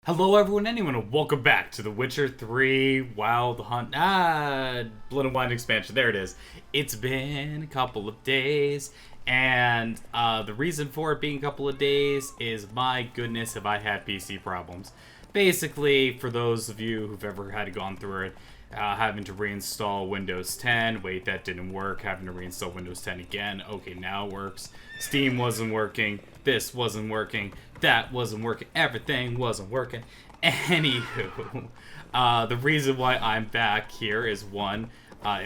Hello everyone, anyone, and welcome back to The Witcher 3 Wild Hunt, Blood and Wine expansion. There it is. It's been a couple of days, and the reason for it being a couple of days is, my goodness, have I had PC problems. Basically, for those of you who've ever had gone through it, having to reinstall Windows 10, wait, that didn't work, having to reinstall Windows 10 again, okay, now it works. Steam wasn't working, this wasn't working, that wasn't working, everything wasn't working. Anywho, the reason why I'm back here is one,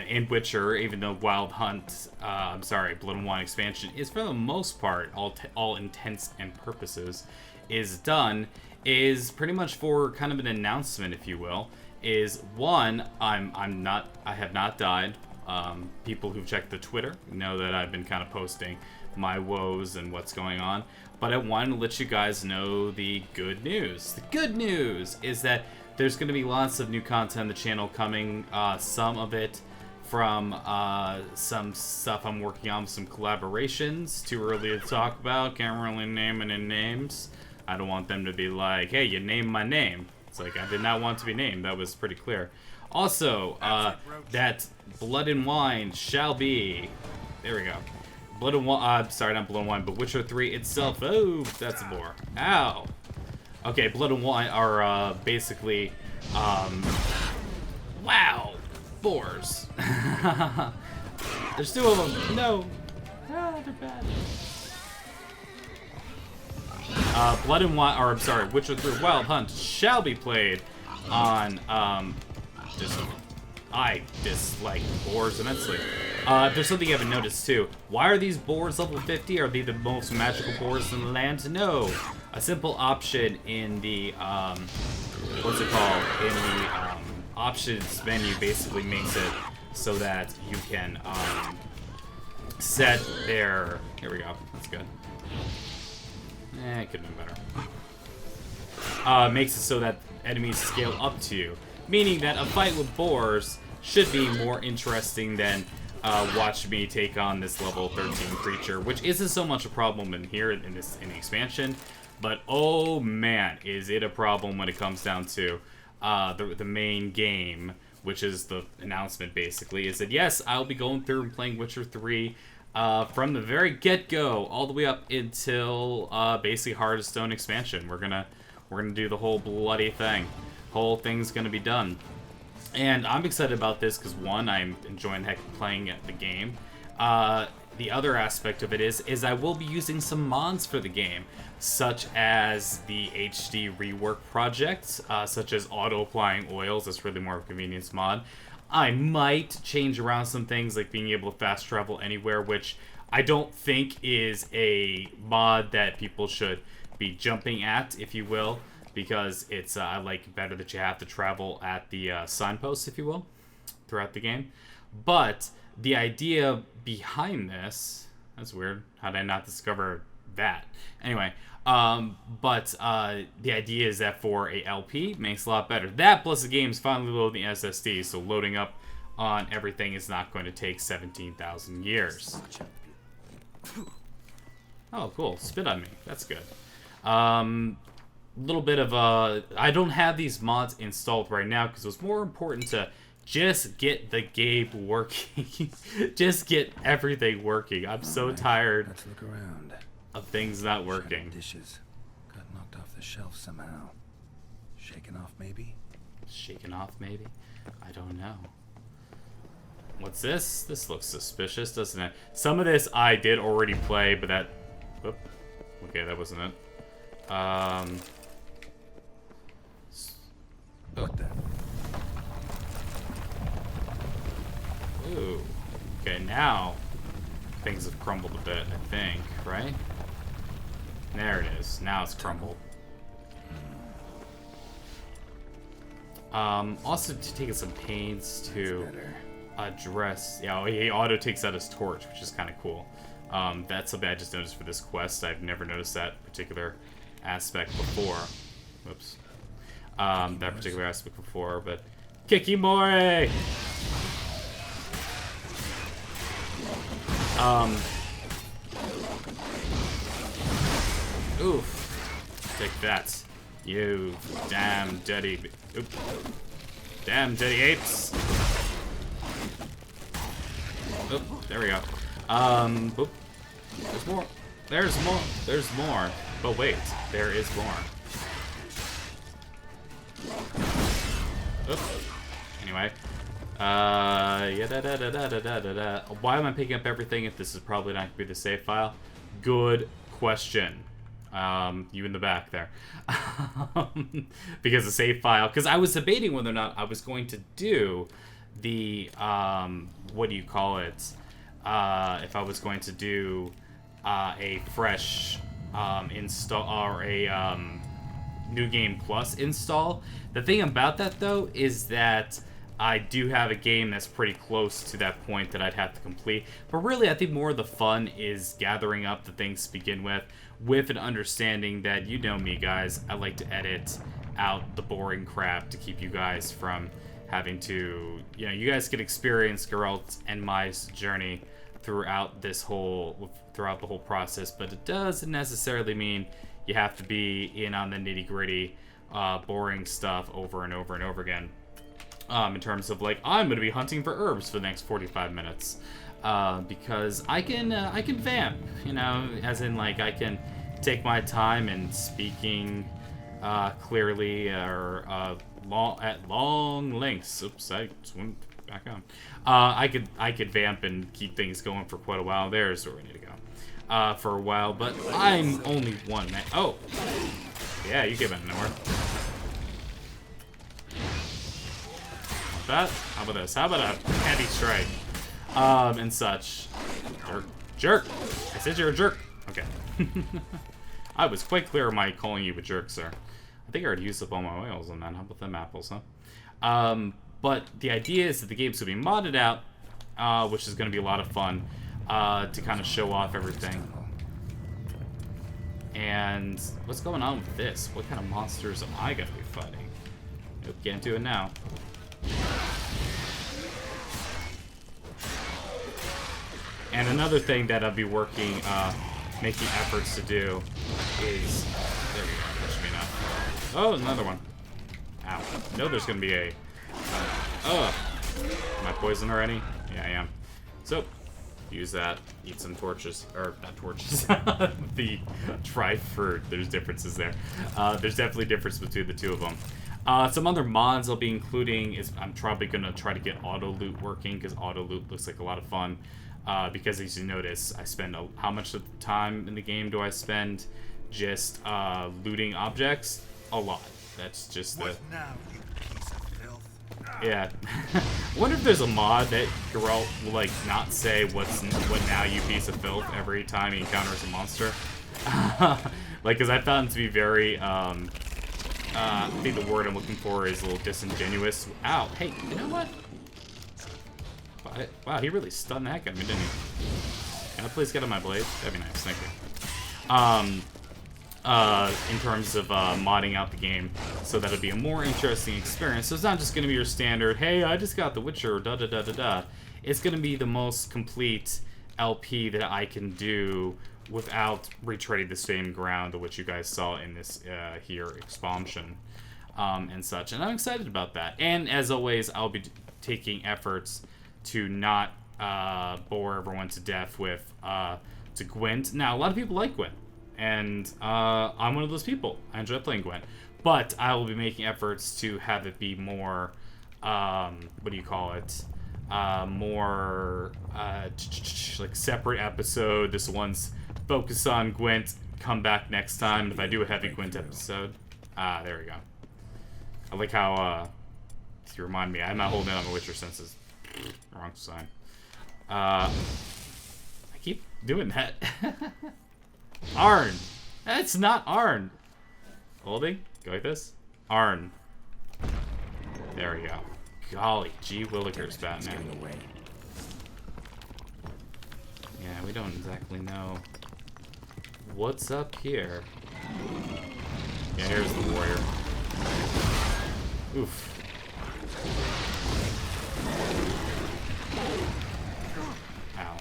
in Witcher, even though Blood and Wine expansion is for the most part, all intents and purposes, is done, is pretty much for kind of an announcement, if you will. Is one, I have not died. People who've checked the Twitter know that I've been kind of posting my woes and what's going on. But I wanted to let you guys know the good news. The good news is that there's going to be lots of new content on the channel coming. Some of it from some stuff I'm working on, some collaborations. Too early to talk about. Can't really name any names. I don't want them to be like, hey, you named my name. It's like, I did not want to be named. That was pretty clear. Also, that Blood and Wine shall be... There we go. Blood and Wine... sorry, not Blood and Wine, but Witcher 3 itself. Oh, that's a boar. Ow. Okay, Blood and Wine are basically... wow. Boars. There's two of them. No. Ah, they're bad. Blood and Wine, or I'm sorry, Witcher 3 Wild Hunt shall be played on, I dislike boars immensely. There's something you haven't noticed too. Why are these boars level 50? Are they the most magical boars in the land? No. A simple option in the, what's it called? In the, options menu basically makes it so that you can, set their, here we go, that's good. It could have been better. Makes it so that enemies scale up to you. Meaning that a fight with boars should be more interesting than watch me take on this level 13 creature, which isn't so much a problem in here in the expansion, but oh man, is it a problem when it comes down to the main game, which is the announcement basically, is that yes, I'll be going through and playing Witcher 3 from the very get-go all the way up until basically Heart of Stone expansion. We're gonna do the whole bloody thing. Whole thing's gonna be done, and I'm excited about this because one, I'm enjoying heck playing at the game. The other aspect of it is I will be using some mods for the game, such as the HD rework project, such as auto applying oils. That's really more of a convenience mod. I might change around some things, like being able to fast travel anywhere, which I don't think is a mod that people should be jumping at, if you will, because it's, I like better that you have to travel at the signposts, if you will, throughout the game. But the idea behind this, that's weird. How did I not discover that? Anyway, the idea is that for a LP, makes a lot better. That plus the game's finally loading the SSD, so loading up on everything is not going to take 17,000 years. Oh, cool. Spit on me. That's good. Little bit of I don't have these mods installed right now because it was more important to just get the game working. Just get everything working. I'm so tired. Let's look around. Of things not working. Dishes got knocked off the shelf somehow. Shaken off, maybe? Shaken off, maybe? I don't know. What's this? This looks suspicious, doesn't it? Some of this I did already play, but that... Whoop. Okay, that wasn't it. What the? Ooh. Okay, now things have crumbled a bit, I think, right? There it is. Now it's crumbled. Also taking some pains to address... Yeah, he auto takes out his torch, which is kind of cool. That's something I just noticed for this quest. I've never noticed that particular aspect before. Whoops. That particular aspect before, but... Kikimore! Oof. Take that. You damn dirty... Oop. Damn dirty apes. Oop, there we go. Oop. There's more. There's more. There's more. But wait, there is more. Oop. Anyway. Yeah, Why am I picking up everything if this is probably not going to be the save file? Good question. You in the back there. Because the save file, because I was debating whether or not I was going to do the, what do you call it? If I was going to do a fresh install, or a New Game Plus install. The thing about that, though, is that I do have a game that's pretty close to that point that I'd have to complete. But really, I think more of the fun is gathering up the things to begin with an understanding that, you know me, guys, I like to edit out the boring crap to keep you guys from having to, you know, you guys can experience Geralt and my journey throughout the whole process, but it doesn't necessarily mean you have to be in on the nitty-gritty, boring stuff over and over and over again. In terms of, like, I'm gonna be hunting for herbs for the next 45 minutes, because I can vamp, you know, as in, like, I can take my time and speaking clearly or at long lengths. Oops, I swim back on. I could vamp and keep things going for quite a while. There's where we need to go. For a while, but I'm only one man. Oh, yeah, you came out of nowhere. That? How about this? How about a heavy strike? And such. Jerk. I said you're a jerk. Okay. I was quite clear on my calling you a jerk, sir. I think I already used up all my oils on that. How about them apples, huh? But the idea is that the game's going to be modded out, which is going to be a lot of fun, to kind of show off everything. And what's going on with this? What kind of monsters am I going to be fighting? Nope, can't do it now. And another thing that I'll be working, making efforts to do is... There we go, that should be enough. Oh, another one. Ow. I know there's going to be a... Am I poisoned already? Yeah, I am. So, use that. Eat some torches. Or, not torches. The dried fruit. There's differences there. There's definitely a difference between the two of them. Some other mods I'll be including is I'm probably going to try to get auto loot working, because auto loot looks like a lot of fun. Because as you notice, I spend how much of the time in the game do I spend just looting objects? A lot. That's just the... Now, you piece of filth? Yeah. I wonder if there's a mod that Geralt will, like, not say what now, you piece of filth, every time he encounters a monster. Like, because I found it to be very, I think the word I'm looking for is a little disingenuous. Ow, hey, you know what? Wow, he really stunned the heck out of me, didn't he? Can I please get on my blade? That'd be nice, thank you. In terms of modding out the game, so that it'll be a more interesting experience. So it's not just going to be your standard, hey, I just got The Witcher, da-da-da-da-da. It's going to be the most complete LP that I can do without retreading the same ground which you guys saw in this here expansion and such. And I'm excited about that. And as always, I'll be taking efforts to not bore everyone to death with to Gwent. Now, a lot of people like Gwent, and I'm one of those people. I enjoy playing Gwent, but I will be making efforts to have it be more, what do you call it? More like separate episode. This one's focus on Gwent. Come back next time. And if I do a heavy Gwent episode, there we go. I like how you remind me. I'm not holding on my Witcher senses. Wrong sign. I keep doing that. Arn. That's not Arn. Holding. Go like this. Arn. There we go. Golly, gee willikers, Batman. Yeah, we don't exactly know what's up here. Yeah, here's the warrior. Oof. Ow.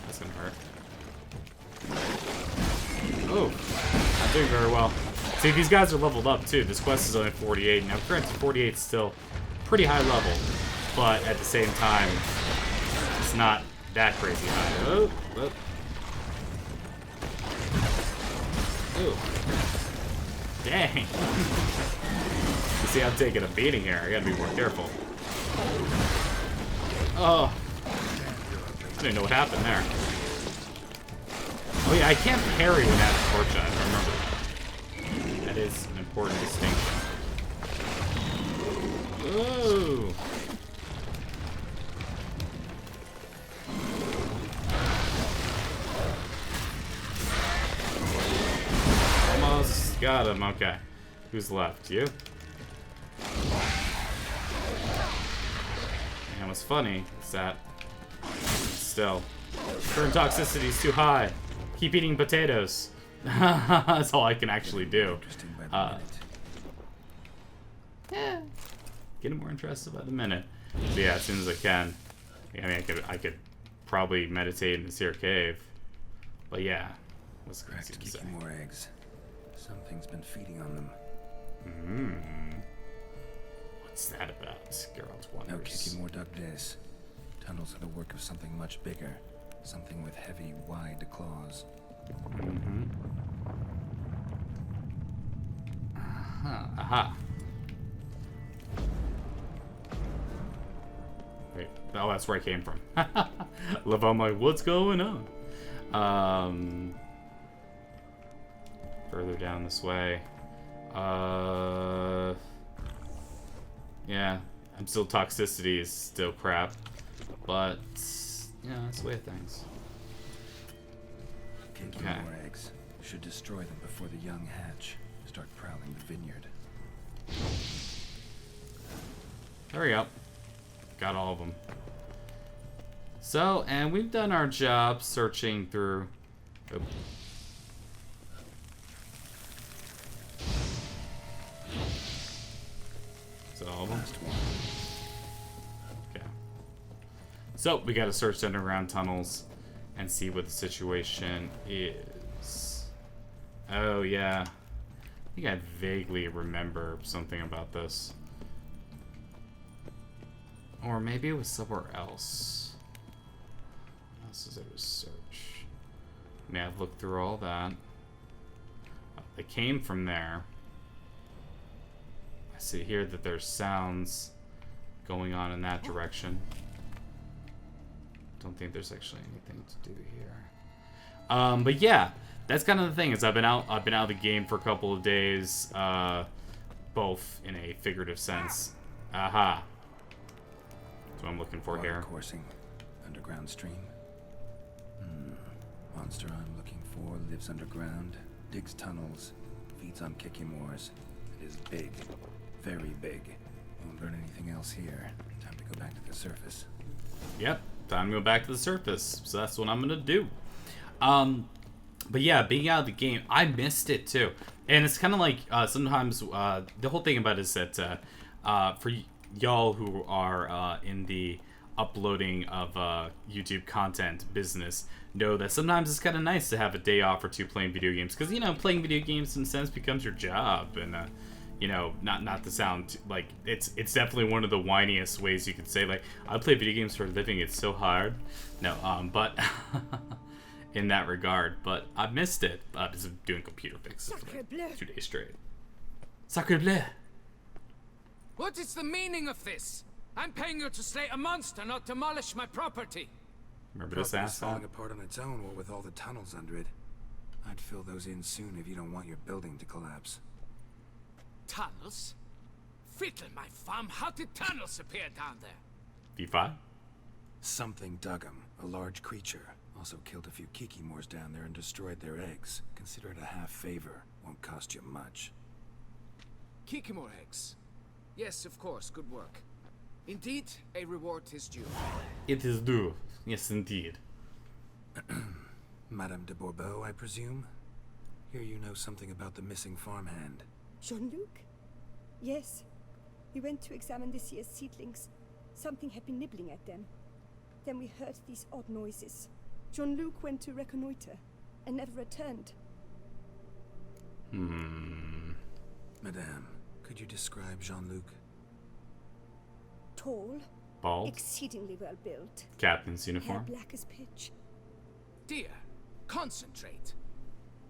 That's gonna hurt. Oh, not doing very well. See, these guys are leveled up too. This quest is only 48. Now, granted, 48 is still pretty high level, but at the same time, it's not that crazy high. Oh, oh. Ooh. Dang. You see, I'm taking a beating here. I gotta be more careful. Oh. I didn't know what happened there. Oh yeah, I can't parry with that torch, I remember. That is an important distinction. Ooh. Almost got him, okay. Who's left? You? And what's funny is that still current toxicity is too high. Keep eating potatoes. That's all I can actually do. Yeah, getting more interested by the minute. So yeah, as soon as I can. I mean, I could probably meditate in this here cave. But yeah, what's crazy to say? More eggs. Something's been feeding on them. What's that about? Geralt wonders. No kicking more dug this. Tunnels are the work of something much bigger. Something with heavy, wide claws. Aha. Wait, oh, that's where I came from. Love, I'm like, what's going on? Further down this way. Yeah, I'm still toxicity is still crap, but you know, that's the way of things. Kicking more eggs. Should destroy them before the young hatch. Start prowling the vineyard. There we go. Got all of them. So, and we've done our job searching through. Oop. Is that all of them? Okay. So, we gotta search the underground tunnels and see what the situation is. Oh, yeah. I think I vaguely remember something about this. Or maybe it was somewhere else. What else is there to search? May have looked through all that. Oh, they came from there. I see here that there's sounds going on in that direction. Don't think there's actually anything to do here. But yeah, that's kind of the thing. Is I've been out of the game for a couple of days, both in a figurative sense. Aha. That's what I'm looking for here. Coursing, underground stream. Monster I'm looking for lives underground, digs tunnels, feeds on Kikimores. It is big, very big. Won't learn anything else here. Time to go back to the surface. Yep, time to go back to the surface. So that's what I'm gonna do. But yeah, being out of the game, I missed it too. And it's kind of like sometimes the whole thing about it is that for y'all who are in the uploading of YouTube content business know that sometimes it's kind of nice to have a day off or two playing video games, because you know, playing video games in a sense becomes your job. And you know, not to sound like it's definitely one of the whiniest ways you could say, like, I play video games for a living, it's so hard. No, but in that regard, but I missed it because I'm doing computer fixes for like 2 days straight. Sacre bleu. What is the meaning of this? I'm paying you to slay a monster, not demolish my property. Remember this Property's falling asshole? apart on its own, what with all the tunnels under it. I'd fill those in soon if you don't want your building to collapse. Tunnels? Fiddle my farm, how did tunnels appear down there? V5? Something dug 'em, a large creature. Also killed a few Kikimores down there and destroyed their eggs. Consider it a half favor. Won't cost you much. Kikimore eggs. Yes, of course, good work. Indeed, a reward is due. It is due. Yes, indeed. Madame de Bourbeau, I presume? Hear you know something about the missing farmhand. Jean-Luc? Yes. We went to examine this year's seedlings. Something had been nibbling at them. Then we heard these odd noises. Jean-Luc went to reconnoiter and never returned. Madame, could you describe Jean-Luc? Tall, Bald. exceedingly well built, Captain's hair uniform. black as pitch. Dear, concentrate.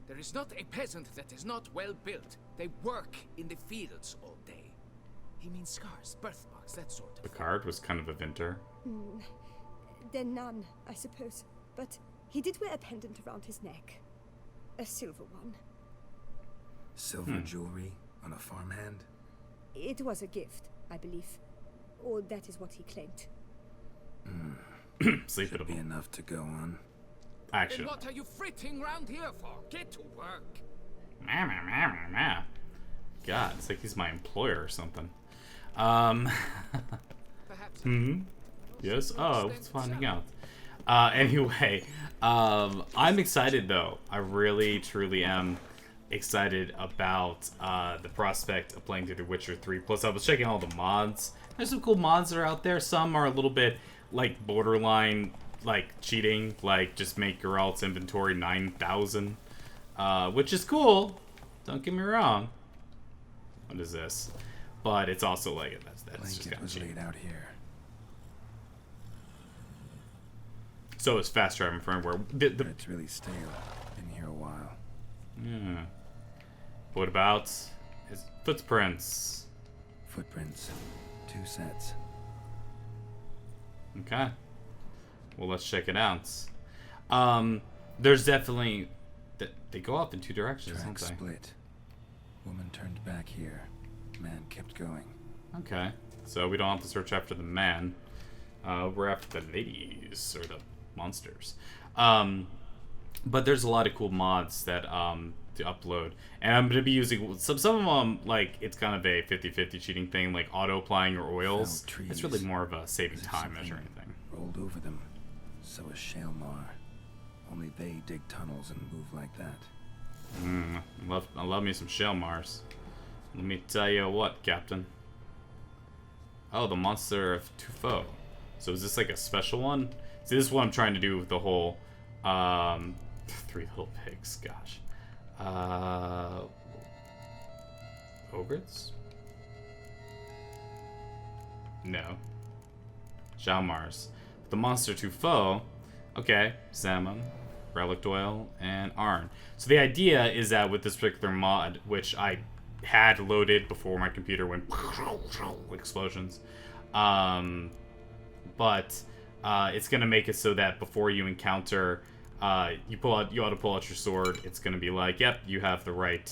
There is not a peasant that is not well built. They work in the fields all day. He means scars, birthmarks, that sort of thing. Picard was kind of a vinter. Then none, I suppose. But he did wear a pendant around his neck. A silver one. Silver jewelry on a farmhand? It was a gift, I believe. Or that is what he claimed. Sleep Should it be enough to go on. Actually. Then what are you fritting round here for? Get to work. God, it's like he's my employer or something. Perhaps. Yes? Oh, it's finding out. Anyway, I'm excited though. I really, truly am excited about the prospect of playing through The Witcher 3. Plus, I was checking all the mods. There's some cool mods that are out there. Some are a little bit like borderline, like cheating, like just make Geralt's inventory 9,000, which is cool. Don't get me wrong. What is this? But it's also like that's just Blanket kind of was cheating. laid out here. So it's fast driving firmware. But it's really stale. Been here a while. Yeah. What about his footprints? Footprints. 2 sets. Okay. Well, let's check it out. There's definitely they go off in 2 directions, don't Track they? split. Woman turned back here. Man kept going. Okay. So we don't have to search after the man. We're after the ladies or the monsters. But there's a lot of cool mods that to upload, and I'm gonna be using some of them. Like it's kind of a 50-50 cheating thing, like auto applying your oils. Felled It's trees. really more of a saving As if time something measure anything. rolled over them. So is Shalmar. Only they dig tunnels and move like that. I love me some shell Mars. Let me tell you what, Captain. Oh, the monster of Tufo. So is this like a special one? See, this is what I'm trying to do with the whole 3 little pigs. Gosh. Ogres? No. Shalmars. The monster Tufo. Okay, salmon, relic oil, and Arn. So the idea is that with this particular mod, which I had loaded before my computer went explosions, but it's gonna make it so that before you encounter, you ought to pull out your sword. It's gonna be like, yep, you have the right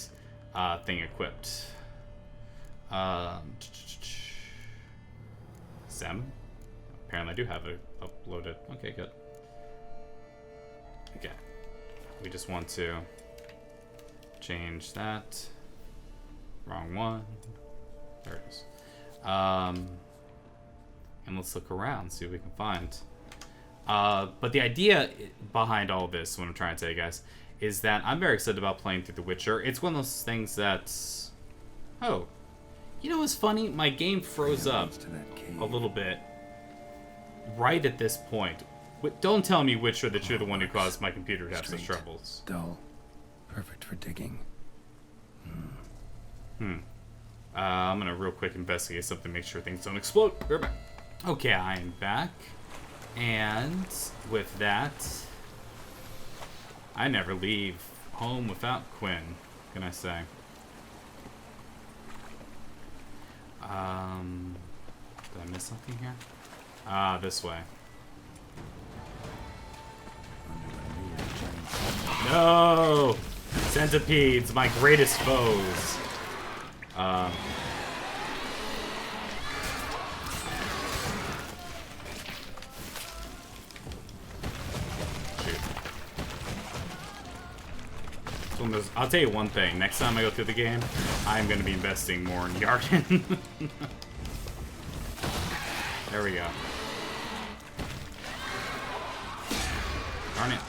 thing equipped. Salmon. Apparently, I do have it uploaded. Okay, good. Okay. We just want to change that. Wrong one. There it is. And let's look around, see what we can find. But the idea behind all this, what I'm trying to tell you guys, is that I'm very excited about playing through The Witcher. It's one of those things that's... Oh. You know what's funny? My game froze up a little bit right at this point. Don't tell me, Witcher, that you're the one who caused my computer to have such Straight, troubles. Dull. Perfect for digging. I'm gonna real quick investigate something, make sure things don't explode. We're back. Okay, I am back. And with that, I never leave home without Quinn. What can I say? Did I miss something here? This way. No! Centipedes, my greatest foes. Shoot. I'll tell you one thing. Next time I go through the game, I'm going to be investing more in Yarden. There we go. Darn it.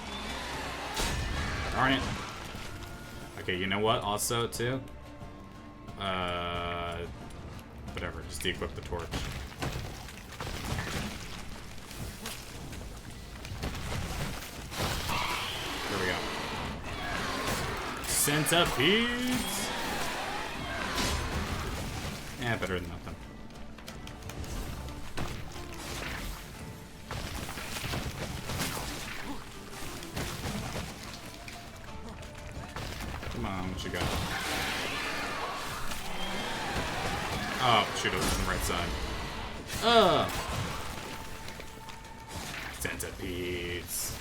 Darn it. Okay, you know what? Also, too. Whatever. Just de-equip the torch. There we go. Centipedes! better than nothing. Come on, what you got? Oh, shoot, it was on the right side. Centipedes.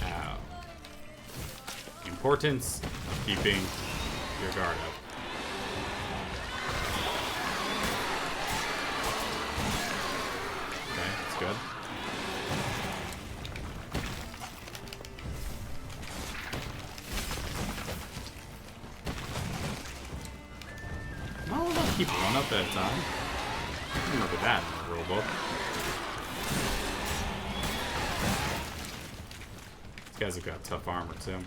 Ow. Importance of keeping your guard up. Okay, that's good. Keep one up at a time. I remember that in the rule book. These guys have got tough armor too.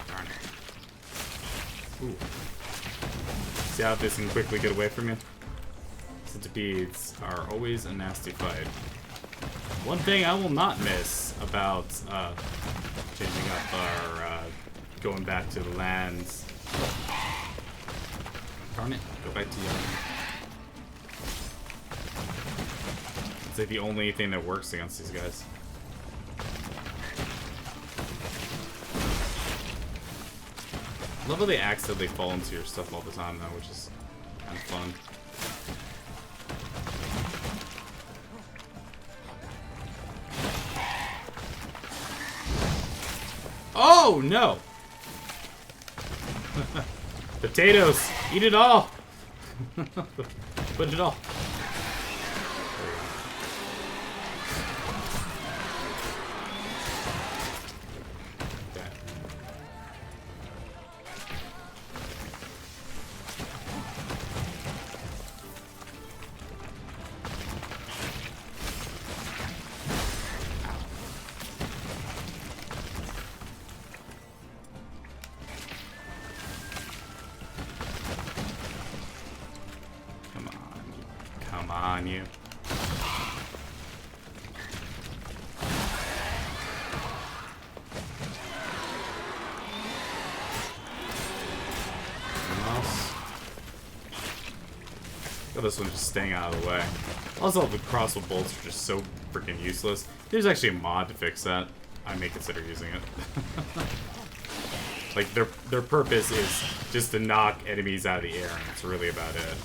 Darn it. Ooh. See how this can quickly get away from you? Centipedes are always a nasty fight. One thing I will not miss about changing up our going back to the lands. Darn it, go back to young. It's like the only thing that works against these guys. I love how they accidentally fall into your stuff all the time though, which is kind of fun. Oh, no! Potatoes! Eat it all! Put it all. Okay. On you. Oh, this one's just staying out of the way. Also, the crossbow bolts are just so freaking useless. There's actually a mod to fix that. I may consider using it. Like, their purpose is just to knock enemies out of the air, and that's really about it.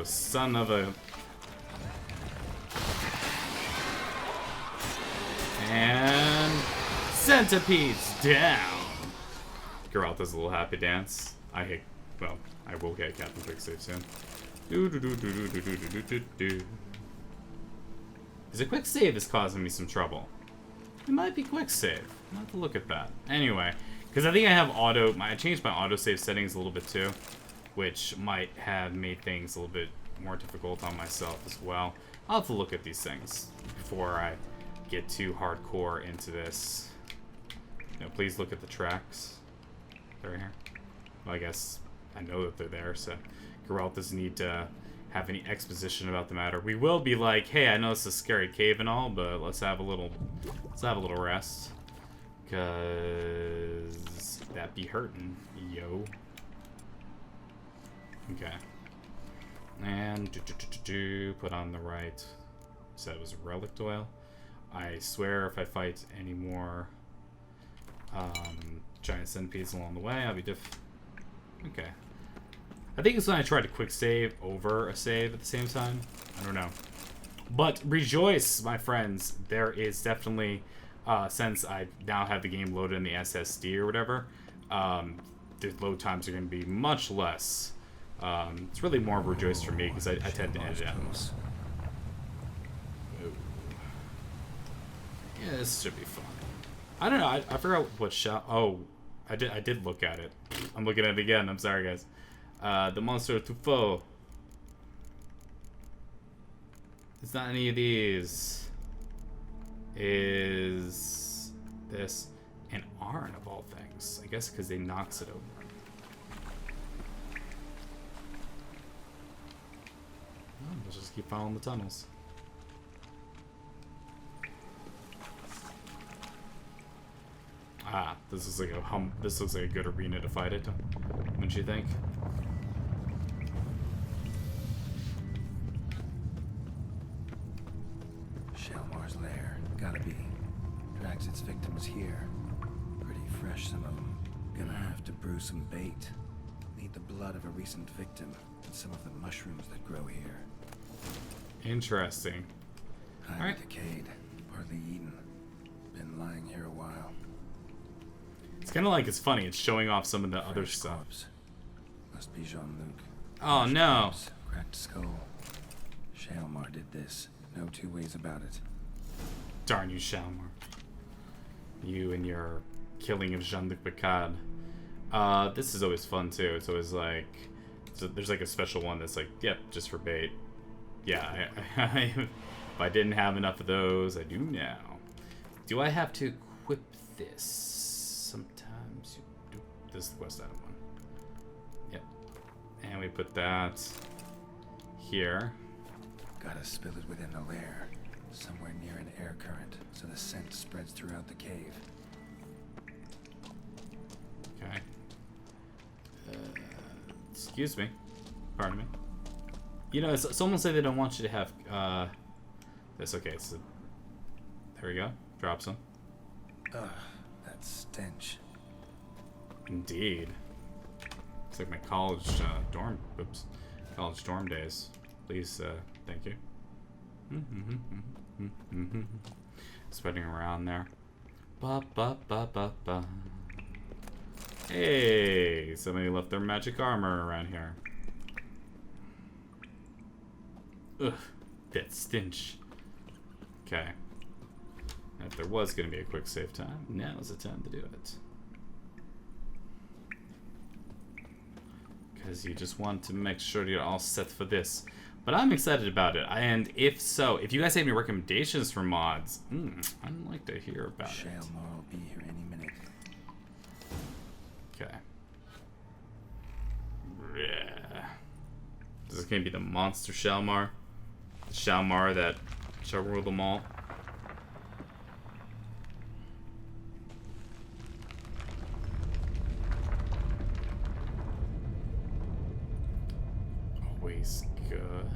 Son of a... And... Centipedes down! Geralt does a little happy dance. I hate... Well, I will get Captain Quick Save soon. Is it Quick Save that's causing me some trouble? It might be Quick Save. I'll have to look at that. Anyway, because I think I have auto... I changed my autosave settings a little bit too, which might have made things a little bit more difficult on myself as well. I'll have to look at these things before I get too hardcore into this. You know, please look at the tracks. They're here. Well, I guess I know that they're there, so Geralt doesn't need to have any exposition about the matter. We will be like, hey, I know it's a scary cave and all, but let's have a little rest. Cause that be hurting, yo. Okay. And put on the right. Said it was relic oil. I swear if I fight any more giant centipedes along the way, I'll be okay. I think it's when I tried to quick save over a save at the same time. I don't know. But rejoice, my friends. There is definitely, since I now have the game loaded in the SSD or whatever, the load times are going to be much less. It's really more of a rejoice for me because I tend to edit out. Yeah, this should be fun. I don't know. I forgot what shell. Oh, I did look at it. I'm looking at it again. I'm sorry, guys. The monster Tufo. It's not any of these. Is this an Arn of all things? I guess because they knocks it over. Oh, let's just keep following the tunnels. Ah, this is like this looks like a good arena to fight it, wouldn't you think? Shalmar's lair. Gotta be. Drags its victims here. Pretty fresh, some of them. Gonna have to brew some bait. Need the blood of a recent victim and some of the mushrooms that grow here. Interesting. Highly Alright. decayed, partly eaten. Been lying here a while. It's kind of like it's funny. It's showing off some of the other Fresh stuff. corpse. Must be Jean-Luc. Oh Fresh no. corpse, cracked skull. Shalmar did this. No two ways about it. Darn you, Shalmar. You and your killing of Jean-Luc Picard. This is always fun too. It's always like, so there's like a special one that's like, yep, just for bait. Yeah, if I didn't have enough of those, I do now. Do I have to equip this? Sometimes you do. This is the quest item one. Yep. And we put that here. Gotta spill it within the lair, somewhere near an air current, so the scent spreads throughout the cave. Okay. Excuse me. Pardon me. You know, someone say they don't want you to have this. Okay, so there we go. Drop some. Ugh, that stench. Indeed. It's like my college dorm. Oops, college dorm days. Please, thank you. Spreading around there. Ba ba ba ba ba. Hey, somebody left their magic armor around here. Ugh, that stench. Okay. If there was going to be a quick save time, now's the time to do it. Because you just want to make sure you're all set for this. But I'm excited about it. And if so, if you guys have any recommendations for mods, I'd like to hear about it. Shalmar will be here any minute. Okay. Yeah. This is going to be the monster Shalmar. The Shalmar that shall rule them all. Always good.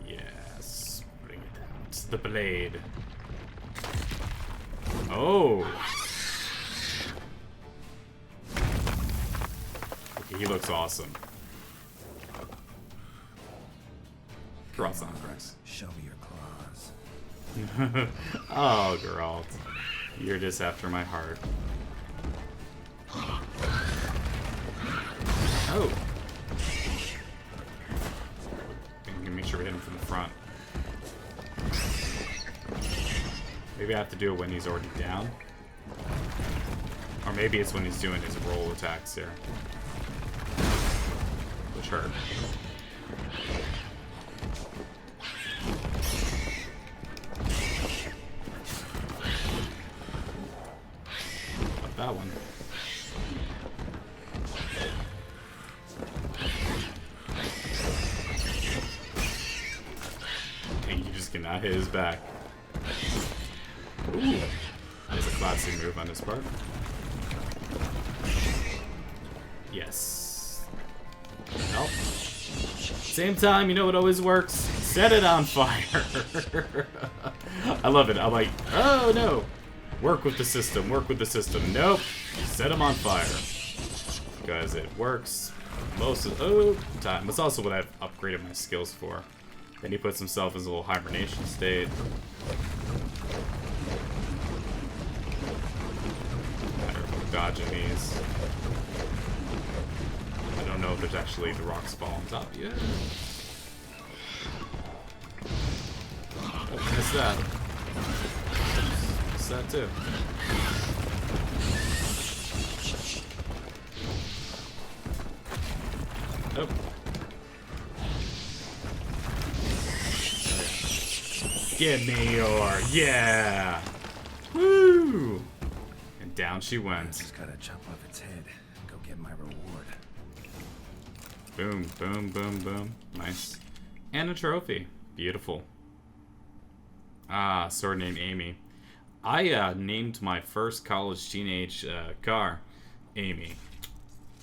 Yes. Bring it down. It's the blade. Oh. Okay, he looks awesome. Geralt's not nice. Show me your claws. Oh, Geralt. You're just after my heart. Oh. I'm gonna make sure we hit him from the front. Maybe I have to do it when he's already down. Or maybe it's when he's doing his roll attacks here. Which hurt. Not that one. And you just cannot hit his back. Ooh. That's a classy move on his part. Yes. Nope. Same time, you know what always works? Set it on fire. I love it. I'm like, oh no. Work with the system. Work with the system. Nope. Set him on fire. Because it works most of the time. It's also what I've upgraded my skills for. Then he puts himself in a little hibernation state. Dodging these. I don't know if there's actually the rocks fall on top yet. Oh, missed that. noticed that too. Oh. Give me your, yeah! Woo! And down she went. Just gotta chop off its head and go get my reward. Boom, boom, boom, boom. Nice. And a trophy. Beautiful. Ah, sword named Amy. I named my first college teenage car Amy.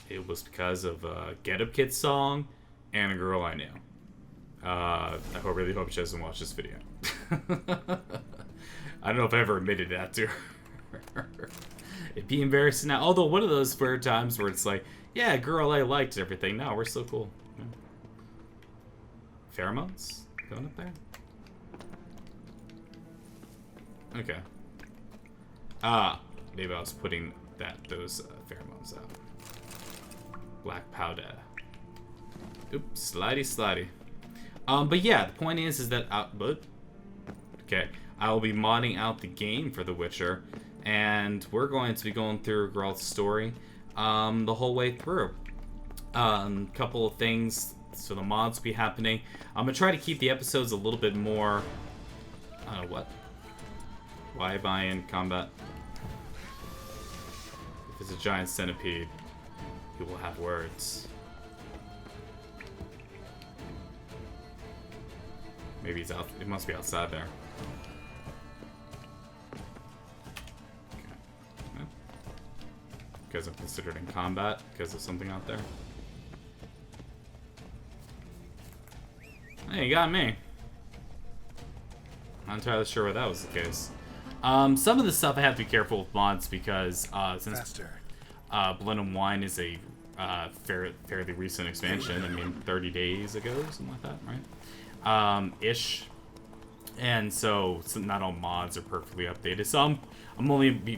It was because of a Get Up Kids song and a girl I knew. I really hope she doesn't watch this video. I don't know if I ever admitted that to her. It'd be embarrassing now. Although one of those rare times where it's like, yeah, girl I liked everything. No, we're so cool. Yeah. Pheromones? Going up there? Okay. Maybe I was putting those pheromones out. Black powder. Oops, slidey. But yeah, the point is that okay, I will be modding out the game for The Witcher, and we're going to be going through Geralt's story, the whole way through. Couple of things, so the mods will be happening. I'm gonna try to keep the episodes a little bit more. I don't know what. Why buy in combat? If it's a giant centipede, he will have words. Maybe he's out. It must be outside there. Okay. Yeah. Because I'm considered in combat because of something out there. Hey, you got me. Not entirely sure why that was the case. Some of the stuff I have to be careful with mods because since Blood and Wine is a fairly recent expansion. I mean, 30 days ago, something like that, right? Ish. And so not all mods are perfectly updated. So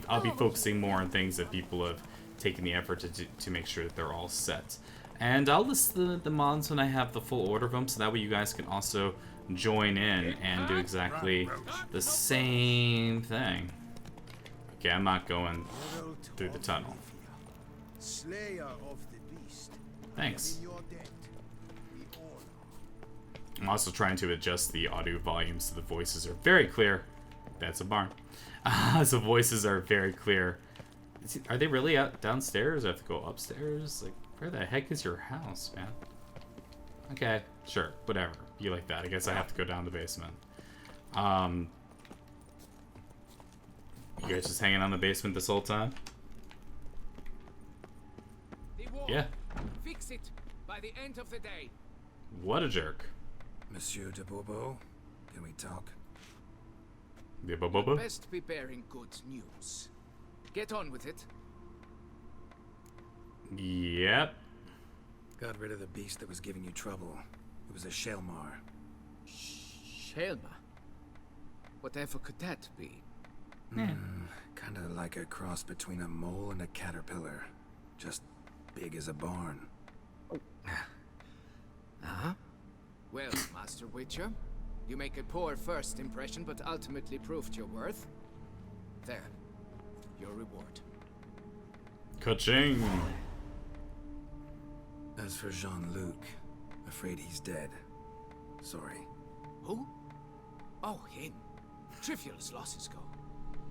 I'll be focusing more on things that people have taken the effort to make sure that they're all set. And I'll list the mods when I have the full order of them, so that way you guys can also join in and do exactly the same thing. Okay, I'm not going through the tunnel. Thanks. I'm also trying to adjust the audio volume so the voices are very clear. That's a barn. So voices are very clear. Are they really out downstairs? I have to go upstairs? Like, where the heck is your house, man? Okay, sure, whatever. You like that. I guess I have to go down the basement. You guys just hanging on the basement this whole time? Yeah. Fix it by the end of the day. What a jerk. Monsieur de Bobo, can we talk? Yeah, Bobo? Best be bearing good news. Get on with it. Yep. Got rid of the beast that was giving you trouble. It was a Shelmar. Shelma? Whatever could that be? Kinda like a cross between a mole and a caterpillar. Just big as a barn. Huh? Well, Master Witcher, you make a poor first impression, but ultimately proved your worth. There, your reward. Ka-ching! As for Jean-Luc, afraid he's dead. Sorry. Who? Oh, him. Trivial as losses go.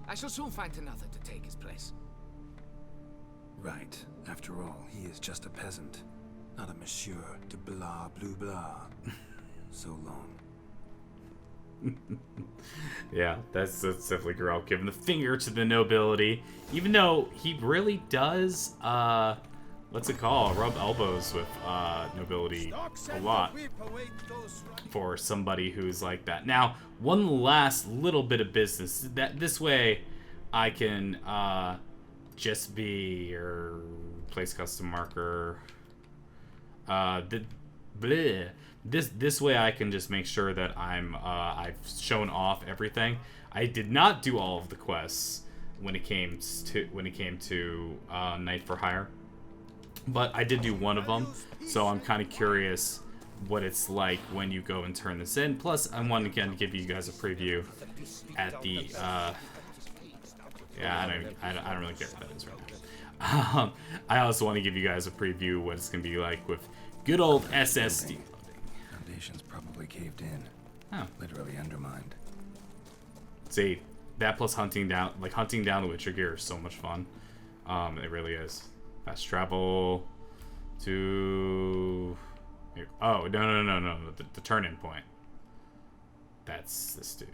I shall soon find another to take his place. Right. After all, he is just a peasant. Not a monsieur de blah blue blah. So long. Yeah, that's definitely Geralt giving the finger to the nobility. Even though he really does, what's it called? Rub elbows with nobility a lot for somebody who's like that. Now, one last little bit of business. That this way I can just be your place custom marker. This way I can just make sure that I've shown off everything. I did not do all of the quests when it came to Night for Hire, but I did do one of them, so I'm kind of curious what it's like when you go and turn this in. Plus, I want again to give you guys a preview at the Yeah, I don't really care what that is right now. I also want to give you guys a preview of what it's gonna be like with good old SSD. Foundation's probably caved in. Oh. Literally undermined. See, that plus hunting down the Witcher gear is so much fun. It really is. Fast travel to... Oh, no. The turn-in point. That's this dude.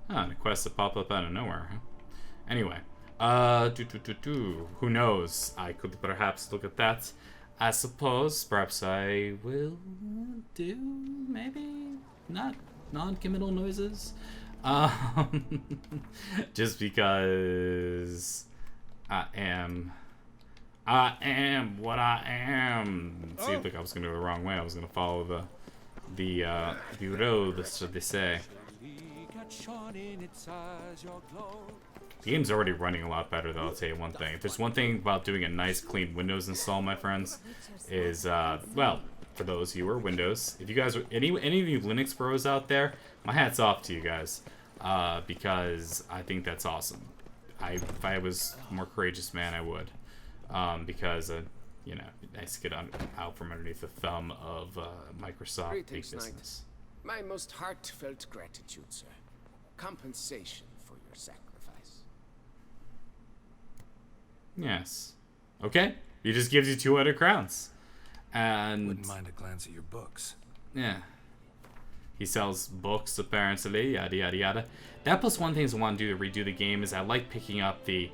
Oh, and a quest that popped up out of nowhere, huh? Anyway, who knows? I could perhaps look at that. I suppose perhaps I will do maybe not non-committal noises. Just because I am what I am. See, look, I was gonna go the wrong way. I was gonna follow the road, so they say. The game's already running a lot better, though, I'll tell you one thing. If there's one thing about doing a nice, clean Windows install, my friends, is, well, for those of you who are Windows, if you guys are, any of you Linux bros out there, my hat's off to you guys, because I think that's awesome. If I was a more courageous man, I would, because, you know, nice to get out from underneath the thumb of Microsoft big business. My most heartfelt gratitude, sir. Compensation for your sacrifice. Yes. Okay. He just gives you 200 crowns. And... Wouldn't mind a glance at your books. Yeah. He sells books, apparently, yada, yada, yada. That plus one thing I want to do to redo the game is I like picking up the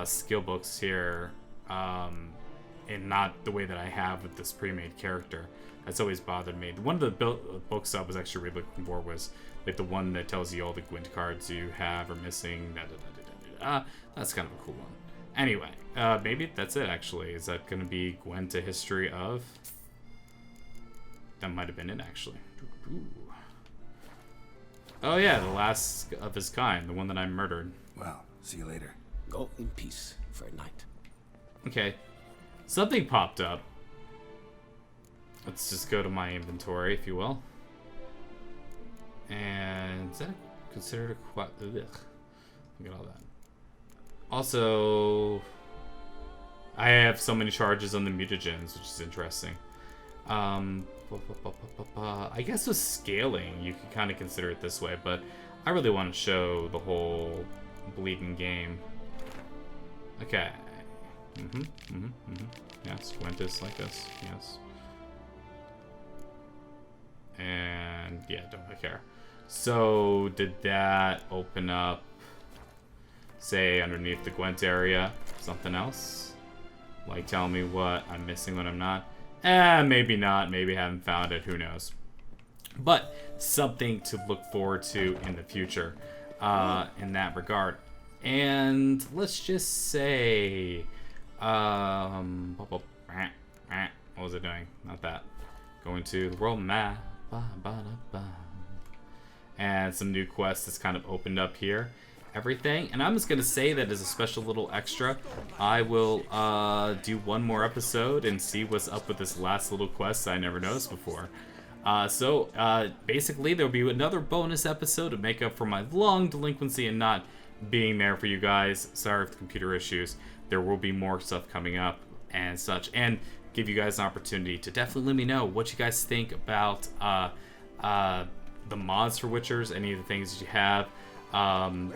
skill books here and not the way that I have with this pre-made character. That's always bothered me. One of the books I was actually really looking for was like the one that tells you all the Gwent cards you have or missing. That's kind of a cool one. Anyway, maybe that's it, actually. Is that going to be Gwent, A History of? That might have been it, actually. Oh, yeah, the last of his kind. The one that I murdered. Well, see you later. Go in peace for a night. Okay. Something popped up. Let's just go to my inventory, if you will. And is that considered a quest? Look at all that. Also, I have so many charges on the mutagens, which is interesting. I guess with scaling, you could kind of consider it this way, but I really want to show the whole bleeding game. Okay. Yes, Gwent is like this. Yes. And yeah, don't really care. So did that open up, say, underneath the Gwent area, something else? Like, tell me what I'm missing, what I'm not? Maybe not. Maybe haven't found it. Who knows? But something to look forward to in the future, in that regard. And let's just say, what was it doing? Not that. Going to the world map. And some new quests that's kind of opened up here. Everything. And I'm just going to say that as a special little extra, I will do one more episode and see what's up with this last little quest I never noticed before. Basically, there'll be another bonus episode to make up for my long delinquency and not being there for you guys. Sorry for the computer issues. There will be more stuff coming up and such. And give you guys an opportunity to definitely let me know what you guys think about the mods for Witchers, any of the things that you have.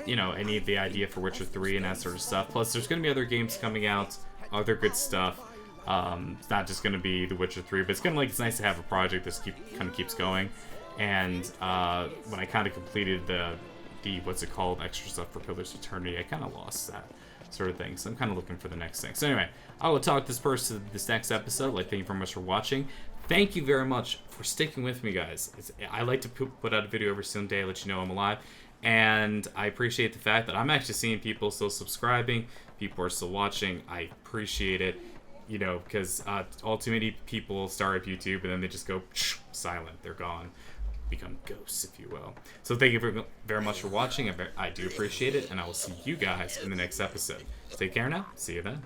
You know, any of the idea for Witcher 3 and that sort of stuff. Plus, there's going to be other games coming out, other good stuff. It's not just going to be The Witcher 3, but it's kind of like it's nice to have a project that kind of keeps going. And when I kind of completed the what's it called, extra stuff for Pillars of Eternity, I kind of lost that sort of thing. So I'm kind of looking for the next thing. So anyway, I will talk this person this next episode. Like, thank you very much for watching. Thank you very much for sticking with me, guys. I like to put out a video every single day, let you know I'm alive. And I appreciate the fact that I'm actually seeing people still subscribing, people are still watching. I appreciate it, you know, because all too many people start up YouTube and then they just go silent. They're gone, become ghosts, if you will. So thank you very much for watching. I do appreciate it, and I will see you guys in the next episode. Take care now. See you then.